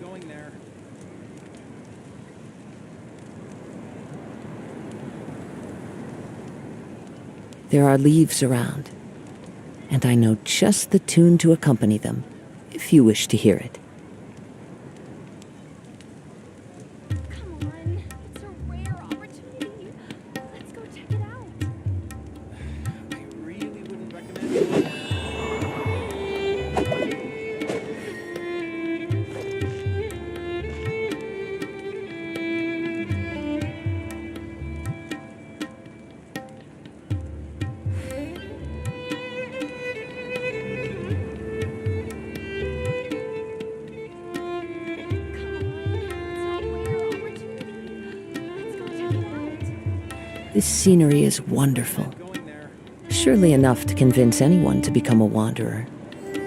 going there. There are leaves around, and I know just the tune to accompany them, if you wish to hear it. Come on, it's a rare opportunity. Let's go check it out. I really wouldn't recommend going there. This scenery is wonderful, Going there. surely enough to convince anyone to become a wanderer. I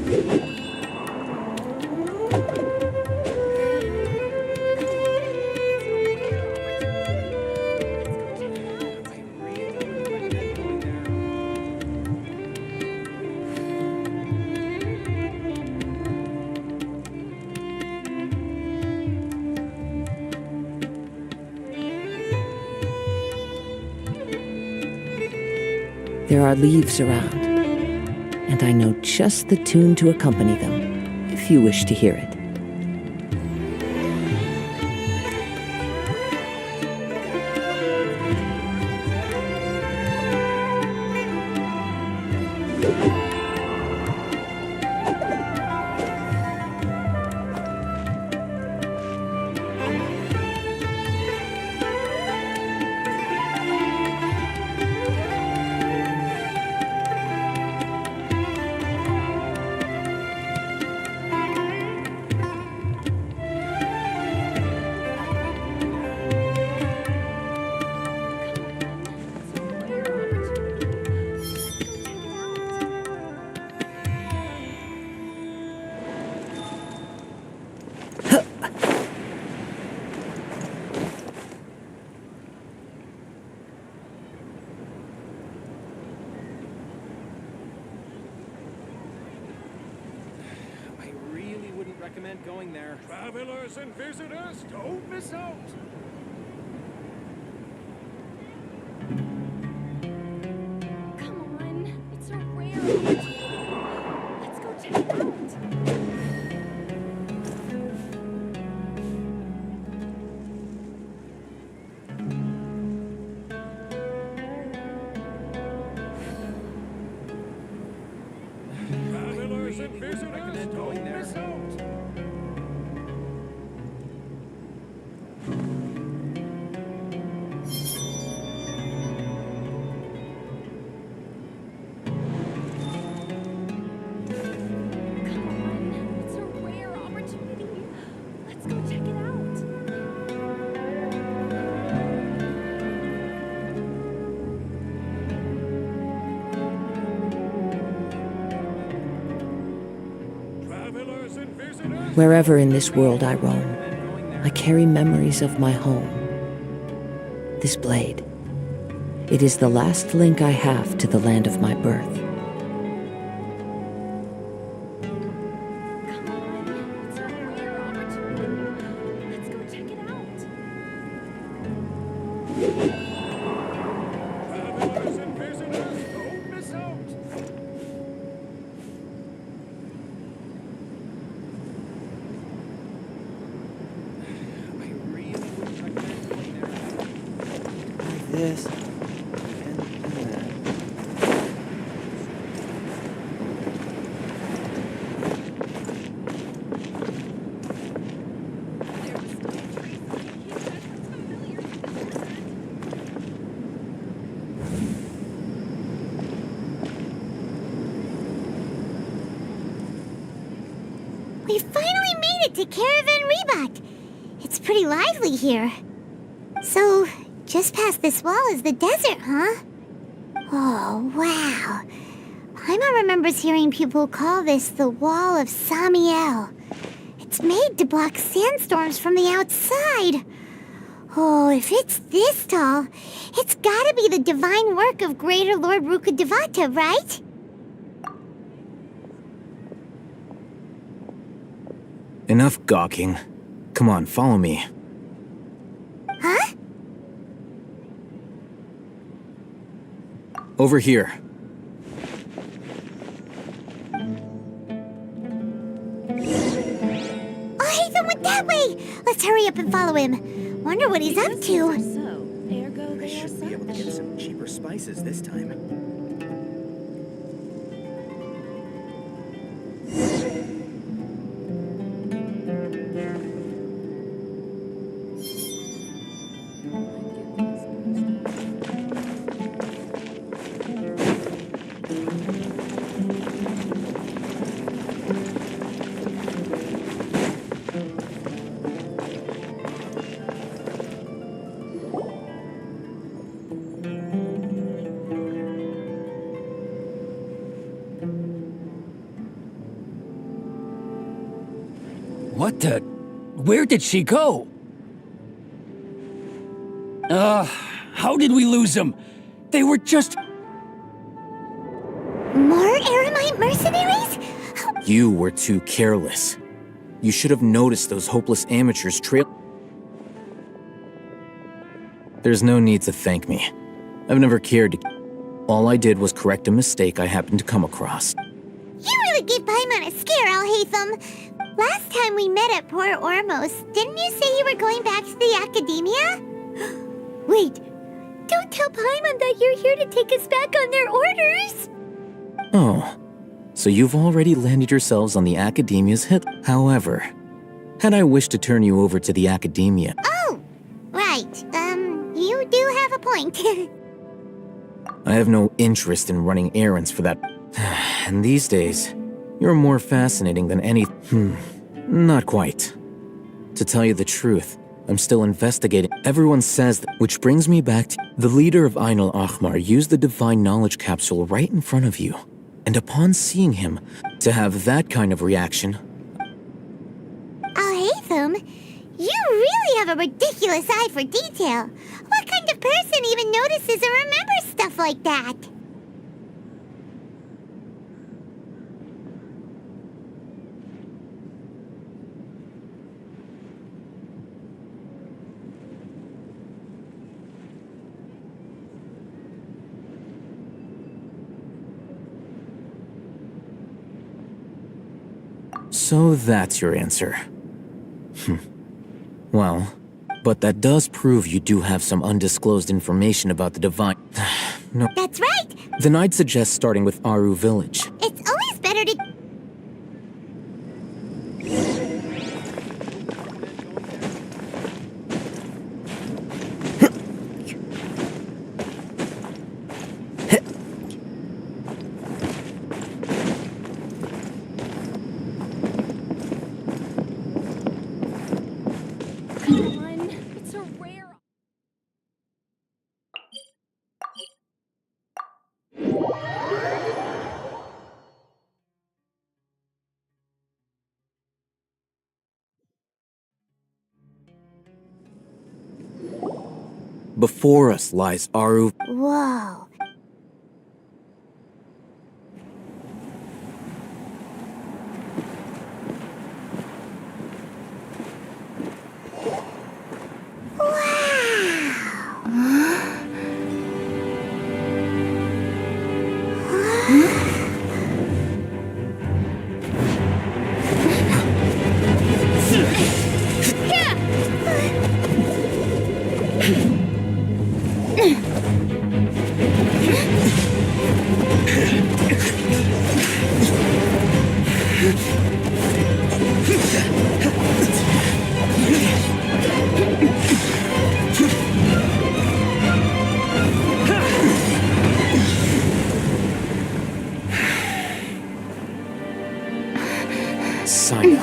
really wouldn't recommend going there. There are leaves around, and I know just the tune to accompany them, if you wish to hear it. I really wouldn't recommend going there. Travelers and visitors, don't miss out. Come on, it's a rare opportunity. Let's go check it out. Travelers and really wouldn't visitors, recommend going don't there. miss out. Come on, it's a rare opportunity. Let's go check it out. Travelers and visitors, Wherever in this world I roam, Going there. I carry memories of my home. This blade. It is the last link I have to the land of my birth. Come on, it's a rare opportunity. Let's go check it out. travelers and visitors, don't miss out. I really wouldn't recommend going there. Like this and that. There was no trace of the kid that was familiar before that. We finally made it to Caravan Reebok. It's pretty lively here. So, just past this wall is the desert, huh? Oh, wow. Paimon remembers hearing people call this the Wall of Samiel. It's It's made to block sandstorms from the outside. Oh, if it's this tall, it's gotta be the divine work of Greater Lord Rukkhadevata, right? Enough gawking. Come on, follow me. Huh? Over here. Oh, Haytham went that way! Let's hurry up and follow him. Wonder what he's up to. So, ergo I they are should be able to get such. some cheaper spices this time. What the? Where did she go? How did we lose them? They were just... More Aramite mercenaries? You were too careless. You should have noticed those hopeless amateurs trail... There's no need to thank me. I've never cared to... All I did was correct a mistake I happened to come across. You really gave Paimon a scare, Al Haytham. Last time we met at Port Ormos, didn't you say you were going back to the Academia? Wait, don't tell Paimon that you're here to take us back on their orders! Oh, so you've already landed yourselves on the Academia's hit. However, had I wished to turn you over to the Academia... Oh, right. You do have a point. I have no interest in running errands for that. And these days, you're more fascinating than any... Not quite. To tell you the truth, I'm still investigating. Everyone says that, which brings me back to... The leader of Ain al-Ahmar used the Divine Knowledge Capsule right in front of you. And upon seeing him, to have that kind of reaction... Al Haytham, you really have a ridiculous eye for detail. What kind of person even notices or remembers stuff like that? So that's your answer. Well, but that does prove you do have some undisclosed information about the Divine... No. That's right! Then I'd suggest starting with Aru Village. It's always better to... Come on, it's a rare. Before us lies Aru... Whoa. Simon.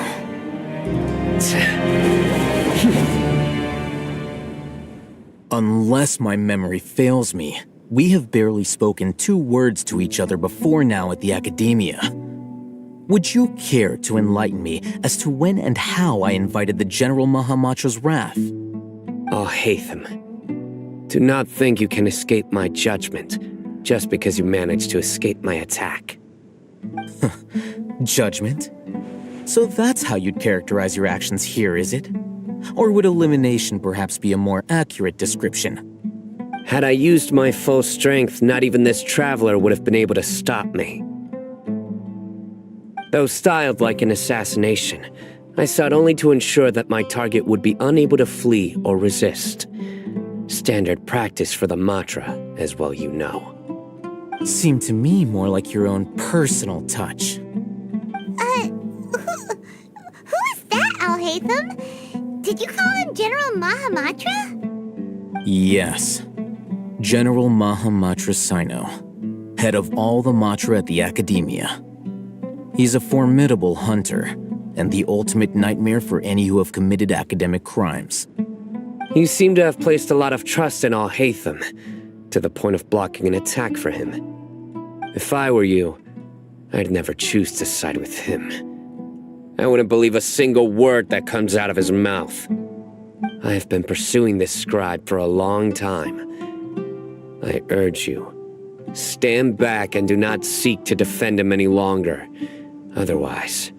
Unless my memory fails me, we have barely spoken 2 words to each other before now at the Academia. Would you care to enlighten me as to when and how I invited the General Mahamatra's wrath? Alhaitham, do not think you can escape my judgment just because you managed to escape my attack. Judgment? So that's how you'd characterize your actions here, is it? Or would elimination perhaps be a more accurate description? Had I used my full strength, not even this traveler would have been able to stop me. Though styled like an assassination, I sought only to ensure that my target would be unable to flee or resist. Standard practice for the Matra, as well you know. Seemed to me more like your own personal touch. Who is that, Alhaitham? Did you call him General Mahamatra? Yes. General Mahamatra Sino, head of all the Matra at the Academia. He's a formidable hunter, and the ultimate nightmare for any who have committed academic crimes. You seem to have placed a lot of trust in Alhaitham, to the point of blocking an attack for him. If I were you, I'd never choose to side with him. I wouldn't believe a single word that comes out of his mouth. I have been pursuing this scribe for a long time. I urge you, stand back and do not seek to defend him any longer. Otherwise,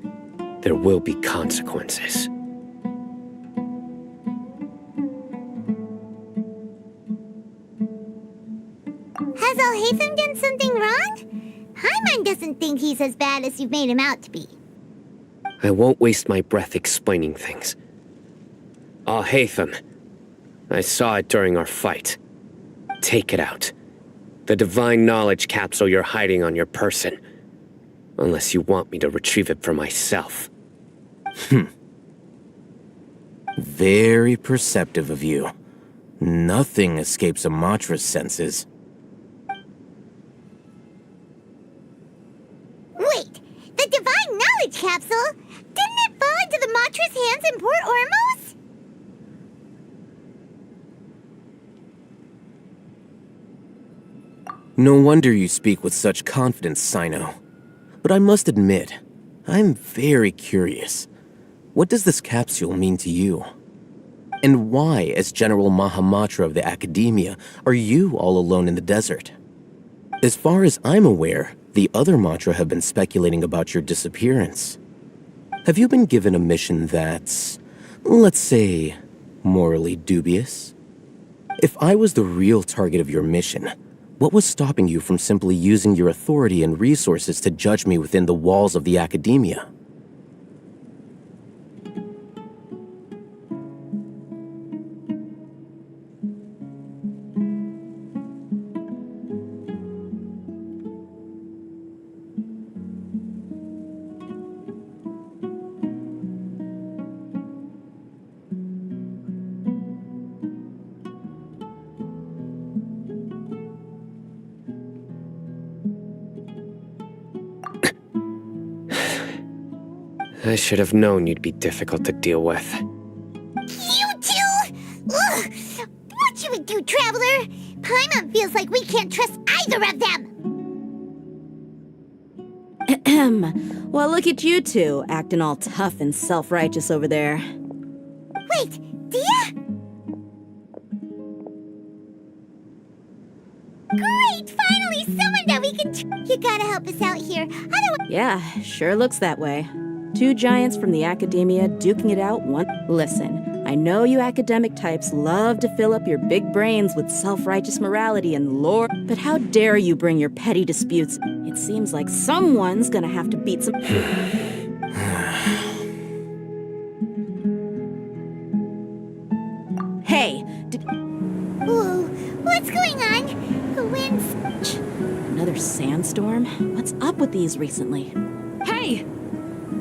there will be consequences. Has Alhaitham done something wrong? Hyman doesn't think he's as bad as you've made him out to be. I won't waste my breath explaining things. Alhaitham, I saw it during our fight. Take it out. The divine knowledge capsule you're hiding on your person. Unless you want me to retrieve it for myself. Very perceptive of you. Nothing escapes a Matra's senses. Wait, the divine knowledge capsule? Didn't it fall into the Matra's hands in Port Ormos? No wonder you speak with such confidence, Sino. But I must admit, I'm very curious. What does this capsule mean to you? And why, as General Mahamatra of the Academia, are you all alone in the desert? As far as I'm aware, the other Matra have been speculating about your disappearance. Have you been given a mission that's, let's say, morally dubious? If I was the real target of your mission, what was stopping you from simply using your authority and resources to judge me within the walls of the Academia? I should have known you'd be difficult to deal with. You two? Ugh! What should we do, Traveler? Paimon feels like we can't trust either of them! Ahem. Well, look at you two, acting all tough and self-righteous over there. Wait, Dia? Great! Finally, someone that we can You gotta help us out here. Otherwise... Yeah, sure looks that way. Two giants from the Academia duking it out one... Listen, I know you academic types love to fill up your big brains with self-righteous morality and lore, but how dare you bring your petty disputes? It seems like someone's gonna have to beat some... Hey, Whoa, what's going on? The wind's... another sandstorm? What's up with these recently? Hey!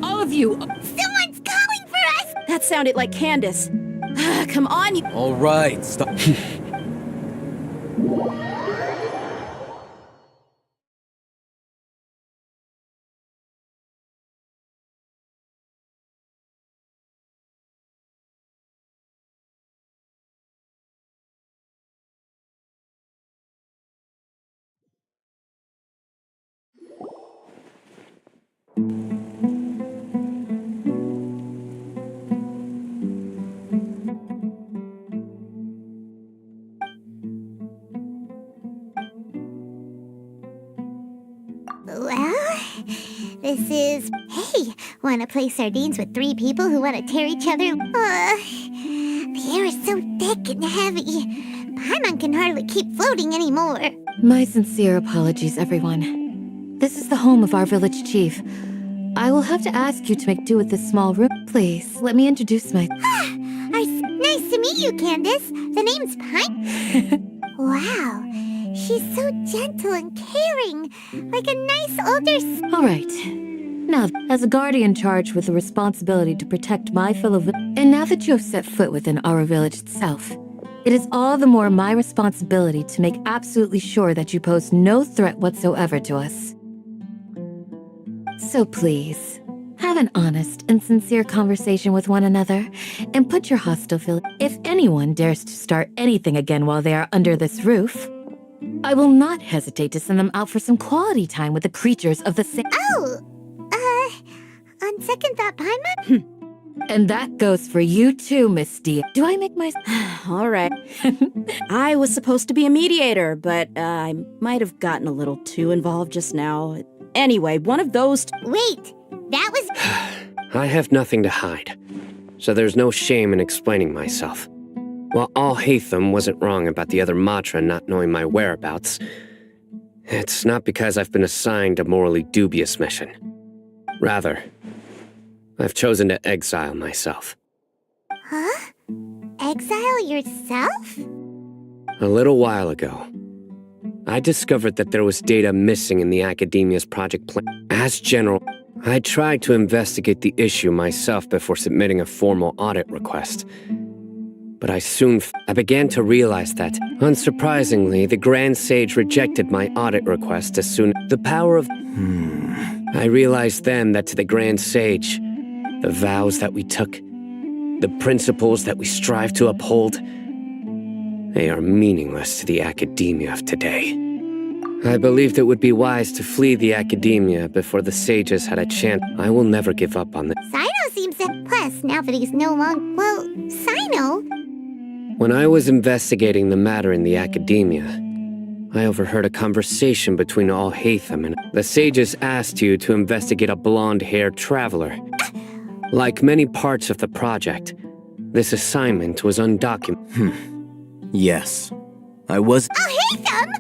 All of you! Someone's calling for us! That sounded like Candace. Come on, you... All right, stop. This is... Hey, wanna play sardines with 3 people who wanna tear each other? The air is so thick and heavy. Paimon can hardly keep floating anymore. My sincere apologies, everyone. This is the home of our village chief. I will have to ask you to make do with this small room. Please, let me introduce my... Nice to meet you, Candace. The name's Paimon. Wow, she's so gentle and caring, like a nice older... All right. Now, as a guardian charged with the responsibility to protect my fellow and now that you have set foot within our village itself, it is all the more my responsibility to make absolutely sure that you pose no threat whatsoever to us. So please, have an honest and sincere conversation with one another, and put your hostile feeling. If anyone dares to start anything again while they are under this roof, I will not hesitate to send them out for some quality time with the creatures of the same. Oh, on second thought, Paimon? And that goes for you too, Miss D. Do I make my... All right. I was supposed to be a mediator, but I might have gotten a little too involved just now. Anyway, one of those... Wait, that was... I have nothing to hide, so there's no shame in explaining myself. While Al-Haytham wasn't wrong about the other Matra not knowing my whereabouts, it's not because I've been assigned a morally dubious mission. Rather, I've chosen to exile myself. Huh? Exile yourself? A little while ago, I discovered that there was data missing in the Academia's project plan. As general, I tried to investigate the issue myself before submitting a formal audit request. But I began to realize that, unsurprisingly, the Grand Sage rejected my audit request as soon as the power of... I realized then that to the Grand Sage, the vows that we took, the principles that we strive to uphold, they are meaningless to the Academia of today. I believed it would be wise to flee the Academia before the sages had a chance. I will never give up on the... Sino seems to... Plus, now that he's no longer... Well, Sino... When I was investigating the matter in the Academia, I overheard a conversation between Al-Haytham and... The sages asked you to investigate a blonde-haired traveler. Like many parts of the project, this assignment was undocumented. Yes, I was... Haytham!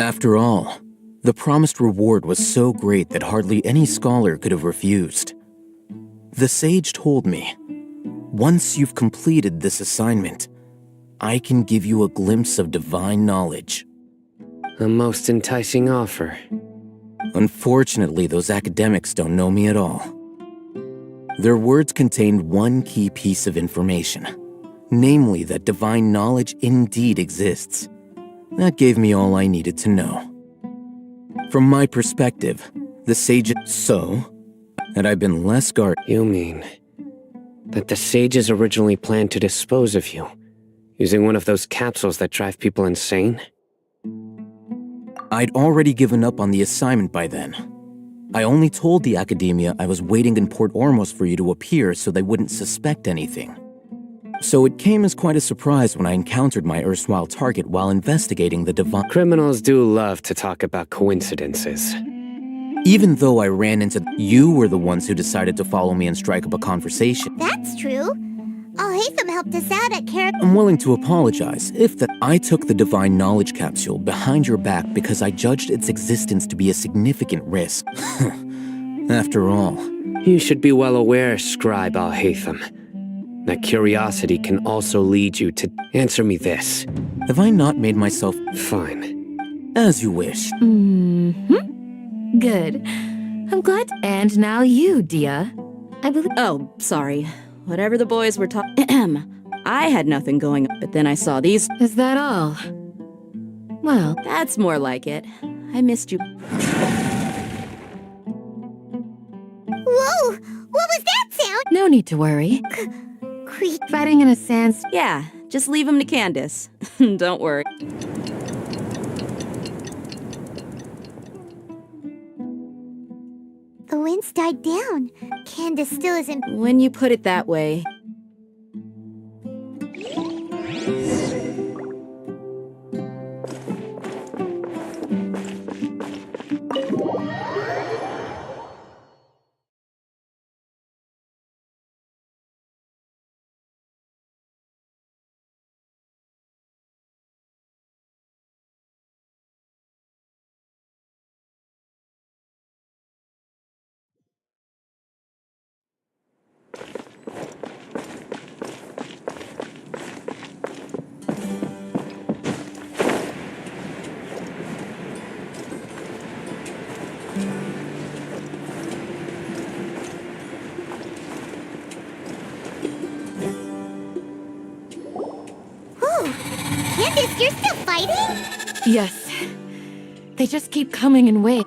After all, the promised reward was so great that hardly any scholar could have refused. The sage told me, once you've completed this assignment, I can give you a glimpse of divine knowledge. A most enticing offer. Unfortunately, those academics don't know me at all. Their words contained one key piece of information, namely that divine knowledge indeed exists. That gave me all I needed to know. From my perspective, the sage... So, had I been less guarded... You mean that the sages originally planned to dispose of you, using one of those capsules that drive people insane? I'd already given up on the assignment by then. I only told the Academia I was waiting in Port Ormos for you to appear so they wouldn't suspect anything. So it came as quite a surprise when I encountered my erstwhile target while investigating the divine... Criminals do love to talk about coincidences. Even though I ran into... You were the ones who decided to follow me and strike up a conversation. That's true. Haytham helped us out at I'm willing to apologize if that I took the divine knowledge capsule behind your back because I judged its existence to be a significant risk. After all... You should be well aware, Scribe Al-Haytham, that curiosity can also lead you to... Answer me this. Have I not made myself... Fine. As you wish. Good. I'm glad. And now you, Dia. I believe... Oh, sorry. Whatever the boys were talking... I had nothing going on, but then I saw these... Is that all? Well... That's more like it. I missed you. Whoa! What was that sound? No need to worry. Creak. Fighting in a sands... Yeah, just leave him to Candace. Don't worry. The wind's died down. Candace still isn't... When you put it that way... Ooh, Candace, you're still fighting? Yes. They just keep coming in waves.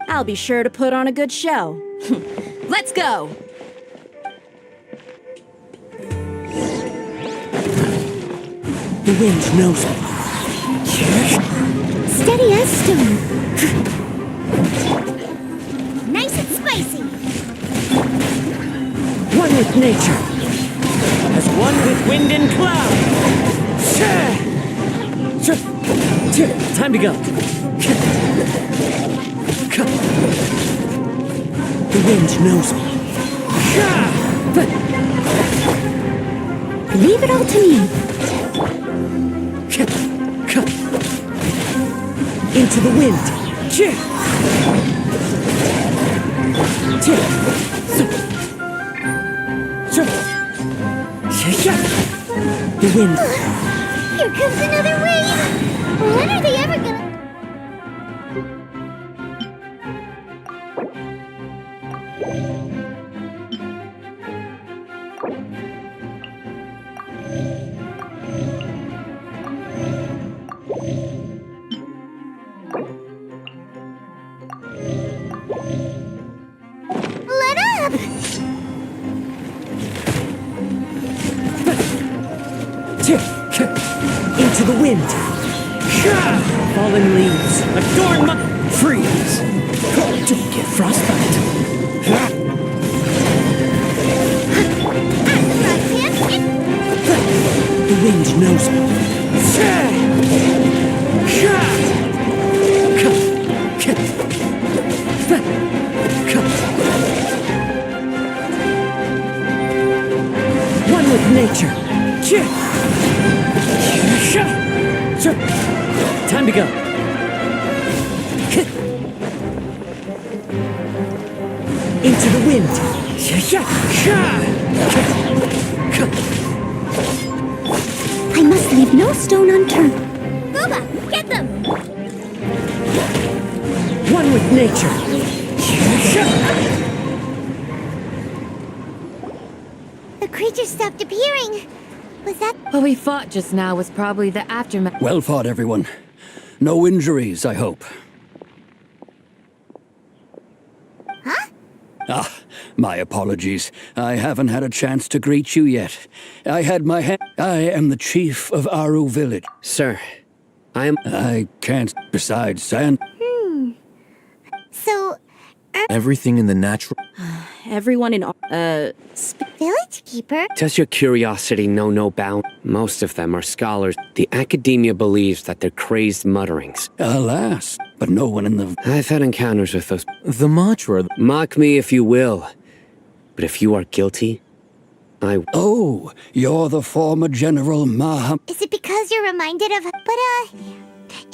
I'll be sure to put on a good show. Let's go! The wind knows me. Steady as stone. Nice and spicy. One with nature. As one with wind and cloud. Time to go. The wind knows me. Leave it all to me. Into the wind. The wind. Here comes another wave. When are they ever gonna... Let up! Into the wind. Fallen leaves. Adorn my... Freeze. Don't get frostbite. The wind knows me. One with nature. Time to go. Into the wind. I must leave no stone unturned. Booba, get them! One with nature. The creature stopped appearing. Was that... What we fought just now was probably the aftermath. Well fought, everyone. No injuries, I hope. Huh? Ah, my apologies. I haven't had a chance to greet you yet. I had my hand. I am the chief of Aru village. Sir, I am. I can't. Besides, Sand. So, Everything in the natural. Everyone in village keeper? Does your curiosity know no bound? Most of them are scholars. The academia believes that they're crazed mutterings. Alas, but no one in the. I've had encounters with those. The mantra. Mock me if you will, but if you are guilty, I. Oh, you're the former General Maham. Is it because you're reminded of... But,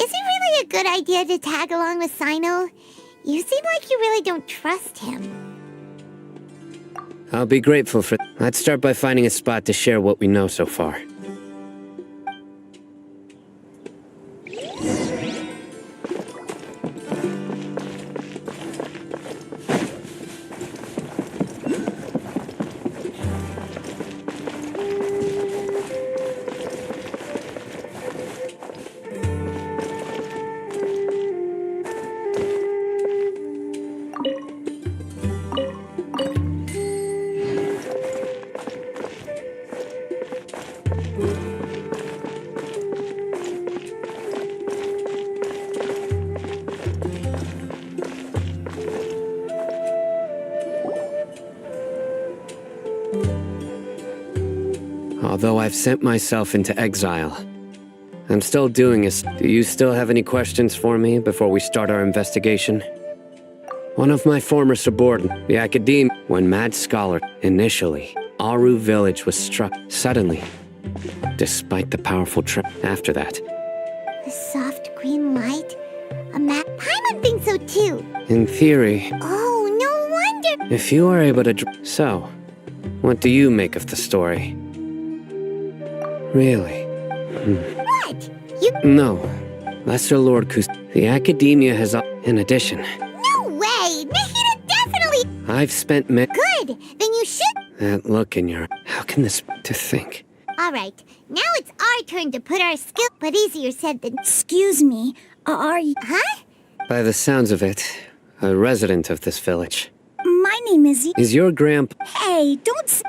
is it really a good idea to tag along with Sino? You seem like you really don't trust him. I'll be grateful for. I'd start by finding a spot to share what we know so far. Although I've sent myself into exile, I'm still doing it. Do you still have any questions for me before we start our investigation? One of my former subordinates, the Academe, when Mad Scholar, initially, Aru village was struck suddenly, despite the powerful trip after that. The soft green light? A map? Paimon thinks so too. In theory, Oh, no wonder. if you are able to So, what do you make of the story? Really? What? You... No. Lesser Lord Kus. The Academia has. In addition, No way! Nahida definitely... I've spent Good! Then you should... that look in your. How can this to think? Alright, now it's our turn to put our skill... But easier said than... Excuse me, are you... Huh? By the sounds of it, a resident of this village. My name is... Is your grandpa Hey, don't...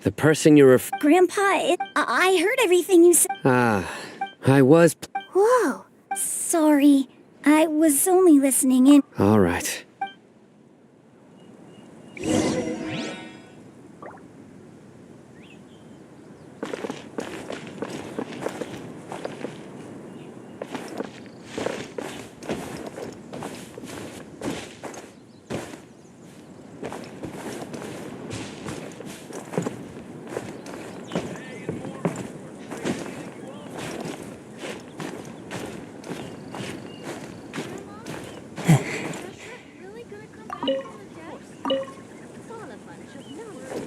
the person you're Grandpa, I heard everything you said. Ah, I was. Whoa. Sorry. I was only listening in. All right. Really gonna come back from the dead? It's all a bunch of numbers.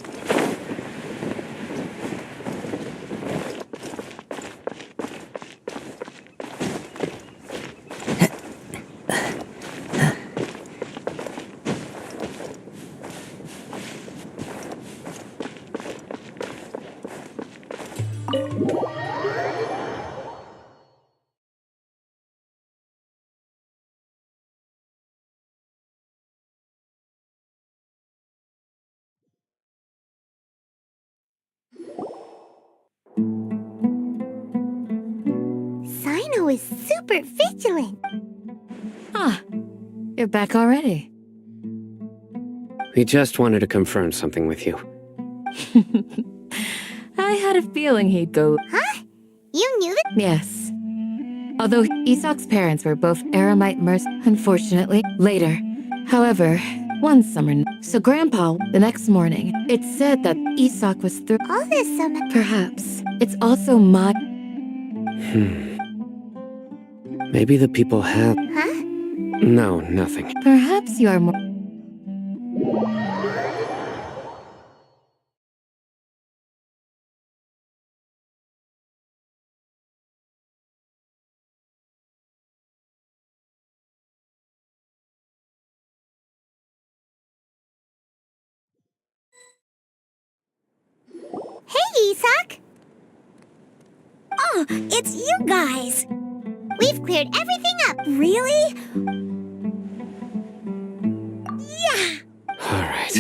Sino is super vigilant. Ah, you're back already. We just wanted to confirm something with you. I had a feeling he'd go. Huh? You knew that? Yes. Although Isak's parents were both Aramite unfortunately, later. However, one summer, so Grandpa, the next morning, it's said that Isak was through. All this summer. Perhaps. It's also my. Maybe the people have. Huh? No, nothing. Perhaps you are more. Hey, Isak! Oh, it's you guys! We've cleared everything up. Really? Yeah! All right.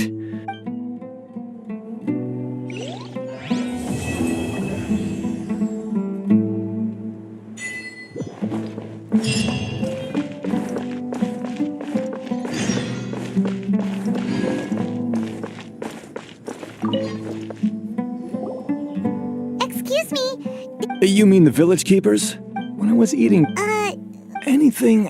Excuse me. You mean the village keepers? When I was eating anything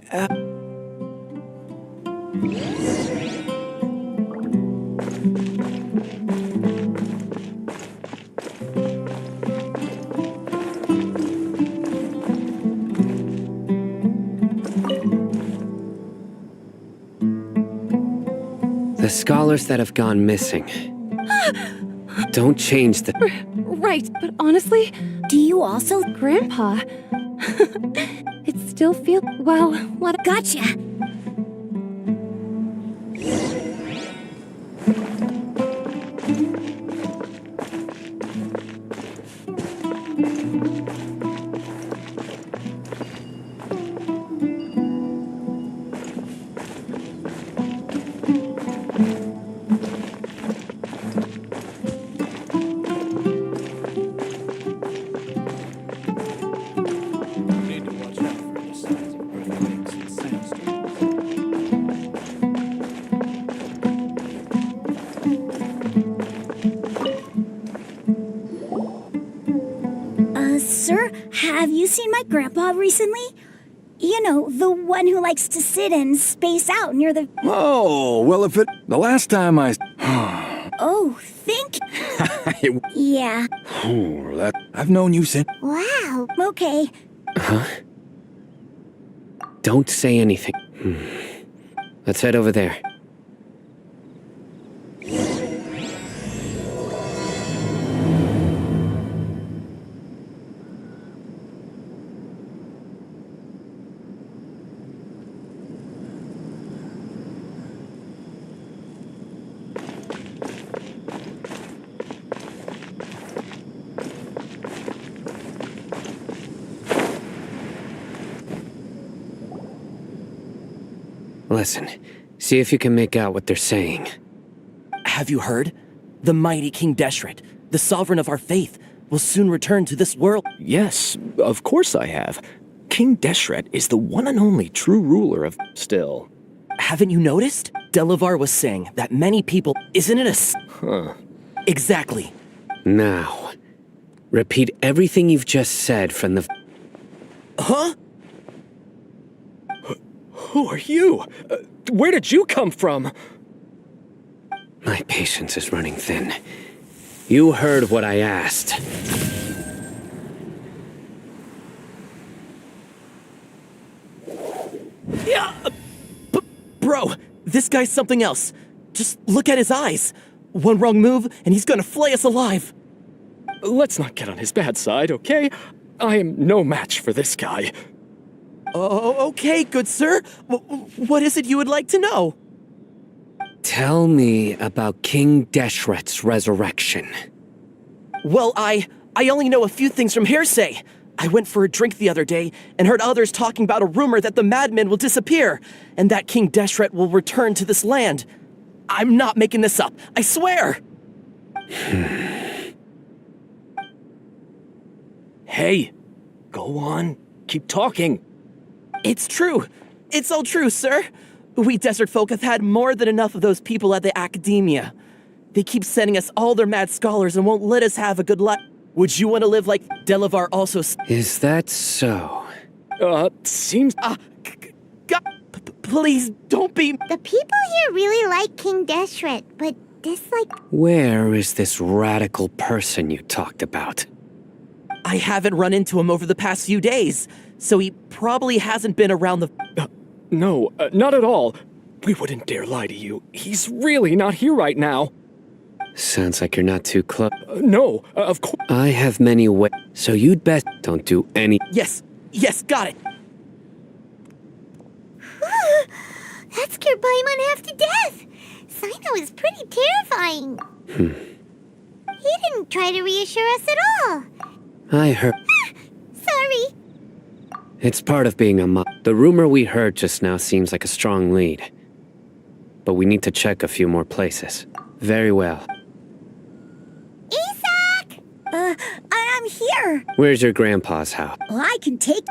The scholars that have gone missing. Don't change the. Right, but honestly, Do you also? Grandpa. It still feels. Well, what. Gotcha. Need to watch out for any signs of earthquakes and sandstorms. Sir, have you seen my grandpa recently? You know, the one who likes to sit and space out near the... Oh, well, if it... The last time I... Oh, think... It- Yeah. Oh, that... I've known you since... Wow. Okay. Don't say anything. Let's head over there. Listen, see if you can make out what they're saying. Have you heard? The mighty King Deshret, the sovereign of our faith, will soon return to this world. Yes, of course I have. King Deshret is the one and only true ruler of... Still. Haven't you noticed? Delavar was saying that many people... Isn't it Huh. Exactly. Now, repeat everything you've just said from the... Huh? Who are you? Where did you come from? My patience is running thin. You heard what I asked. Yeah! Bro, this guy's something else. Just look at his eyes. One wrong move, and he's gonna flay us alive. Let's not get on his bad side, okay? I am no match for this guy. Oh, okay, good sir. What is it you would like to know? Tell me about King Deshret's resurrection. Well, I only know a few things from hearsay. I went for a drink the other day and heard others talking about a rumor that the madmen will disappear and that King Deshret will return to this land. I'm not making this up, I swear! Hey, go on. Keep talking. It's true. It's all true, sir. We desert folk have had more than enough of those people at the academia. They keep sending us all their mad scholars and won't let us have a good life. Would you want to live like Delavar also? Is that so? Seems... Please, don't be... The people here really like King Deshret, but Where is this radical person you talked about? I haven't run into him over the past few days, so he probably hasn't been around the... No, not at all. We wouldn't dare lie to you. He's really not here right now. Sounds like you're not too close. No, of course. I have many ways, so you'd best don't do any... Yes, got it. that scared Paimon half to death. Sino is pretty terrifying. He didn't try to reassure us at all. I heard... Sorry. It's part of being a mob. The rumor we heard just now seems like a strong lead. But we need to check a few more places. Very well. Isaac! I'm here. Where's your grandpa's house? Well, I can take...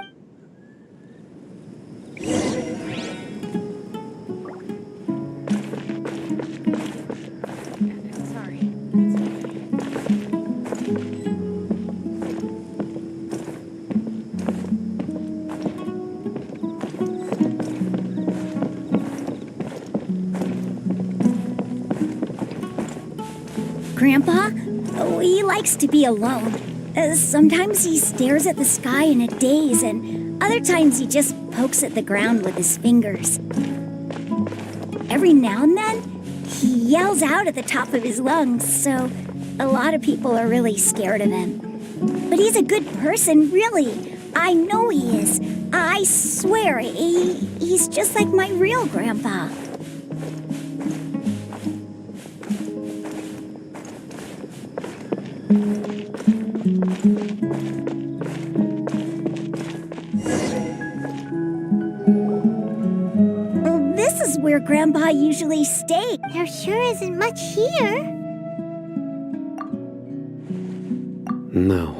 Grandpa, he likes to be alone. Sometimes he stares at the sky in a daze, and other times he just pokes at the ground with his fingers. Every now and then, he yells out at the top of his lungs, so a lot of people are really scared of him. But he's a good person, really. I know he is. I swear, he's just like my real grandpa. This is where Grandpa usually stays. There sure isn't much here. No.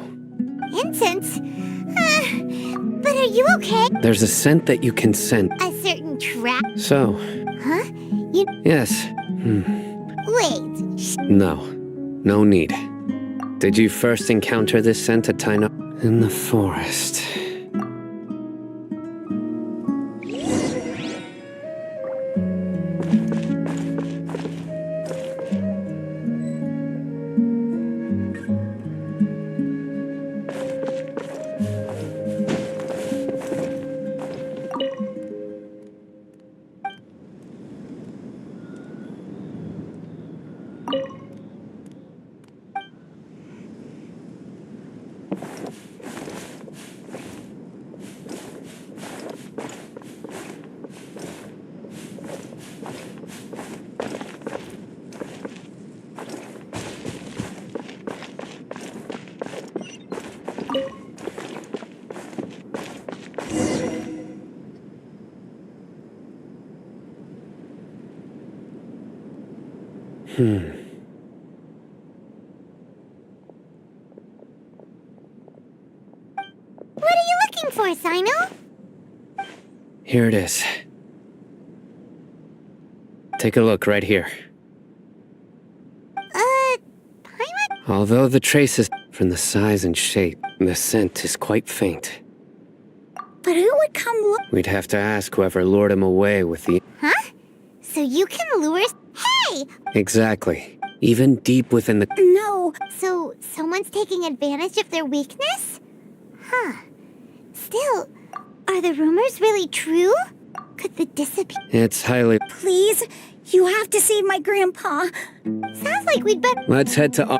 Incense? But are you okay? There's a scent that you can scent. A certain trap? So... Huh? Yes. Wait. No. No need. Did you first encounter this scent at Taino? In the forest. What are you looking for, Sino? Here it is. Take a look right here. Paimon? Although the traces from the size and shape, the scent is quite faint. But who would come look? We'd have to ask whoever lured him away with the... Huh? So you can lure... Hey! Exactly. Even deep within the... No. So someone's taking advantage of their weakness? Huh. Still, are the rumors really true? Could the disappear... It's highly... Please, you have to save my grandpa. Sounds like we'd better... Let's head to...